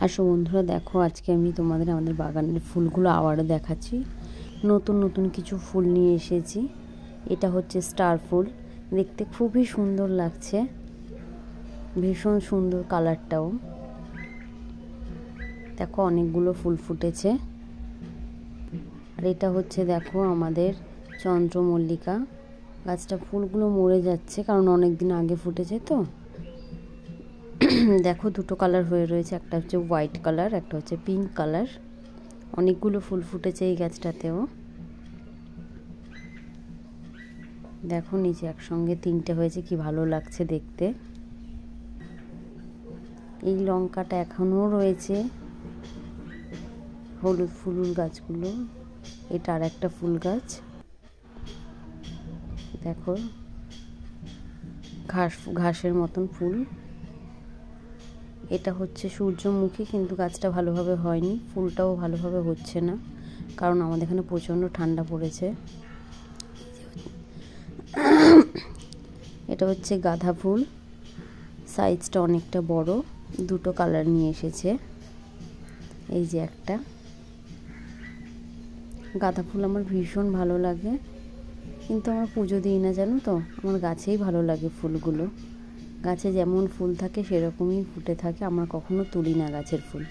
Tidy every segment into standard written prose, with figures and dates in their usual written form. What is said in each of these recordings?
আসো বন্ধুরা, দেখো আজকে আমি তোমাদের আমাদের বাগানের ফুলগুলো আবারও দেখাচ্ছি। নতুন নতুন কিছু ফুল নিয়ে এসেছি। এটা হচ্ছে স্টার ফুল, দেখতে খুবই সুন্দর লাগছে, ভীষণ সুন্দর কালারটাও। দেখো অনেকগুলো ফুল ফুটেছে। আর এটা হচ্ছে দেখো আমাদের চন্দ্রমল্লিকা গাছটা, ফুলগুলো মরে যাচ্ছে কারণ অনেক দিন আগে ফুটেছে তো। দেখো দুটো কালার হয়ে রয়েছে, একটা হচ্ছে হোয়াইট কালার, একটা হচ্ছে পিঙ্ক কালার। অনেকগুলো ফুল ফুটেছে এই গাছটাতেও। দেখো নিচে একসঙ্গে তিনটে হয়েছে, কি ভালো লাগছে দেখতে। এই লঙ্কাটা এখনও রয়েছে, হলুদ ফুল গাছগুলো। এটা আর একটা ফুল গাছ, দেখো ঘাসের মতন ফুল। এটা হচ্ছে সূর্যমুখী, কিন্তু গাছটা ভালোভাবে হয়নি, ফুলটাও ভালোভাবে হচ্ছে না কারণ আমাদের এখানে প্রচণ্ড ঠান্ডা পড়েছে। এটা হচ্ছে গাঁদা ফুল, সাইজটা অনেকটা বড়, দুটো কালার নিয়ে এসেছে। এই যে একটা গাঁদা ফুল আমার ভীষণ ভালো লাগে, কিন্তু আমার পুজো দিই না জানো তো। আমার গাছেই ভালো লাগে ফুলগুলো, গাছে যেমন ফুল থাকে সেরকমই ফুটে থাকে, আমার কখনো তুলি না গাছের ফুল।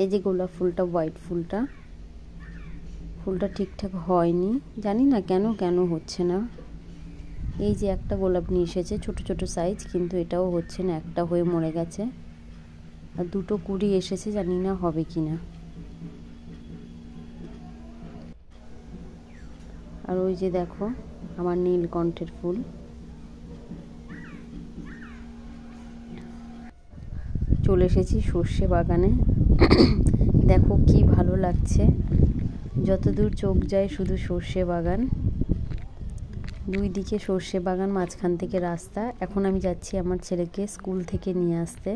এই যে গোলাপ ফুলটা, হোয়াইট ফুলটা, ফুলটা ঠিকঠাক হয়নি, জানি না কেন হচ্ছে না। এই যে একটা গোলাপ নিয়ে এসেছে, ছোট ছোট সাইজ, কিন্তু এটাও হচ্ছে না, একটা হয়ে মরে গেছে। আর দুটো কুড়ি এসেছে, জানি না হবে কি না। আর ওই যে দেখো আমার নীলকণ্ঠের ফুল। চলে এসেছি সর্ষে বাগানে। দেখো কি ভালো লাগছে, যতদূর চোখ যায় শুধু সর্ষে বাগান, দুই দিকে সর্ষে বাগান, মাঝখান থেকে রাস্তা। এখন আমি যাচ্ছি আমার ছেলেকে স্কুল থেকে নিয়ে আসতে।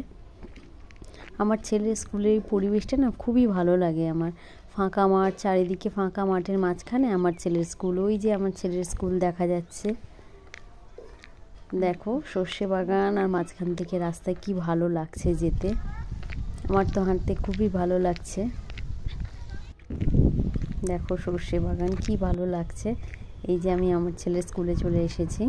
আমার ছেলের স্কুলের পরিবেশটা না খুবই ভালো লাগে আমার। ফাঁকা মাঠ, চারিদিকে ফাঁকা মাঠের মাঝখানে আমার ছেলের স্কুল। ওই যে আমার ছেলের স্কুল দেখা যাচ্ছে, দেখো সর্ষে বাগান আর মাঝখান থেকে রাস্তায় কি ভালো লাগছে যেতে। আমার তো হাঁটতে খুবই ভালো লাগছে। দেখো সর্ষে বাগান কি ভালো লাগছে। এই যে আমি আমার ছেলের স্কুলে চলে এসেছি।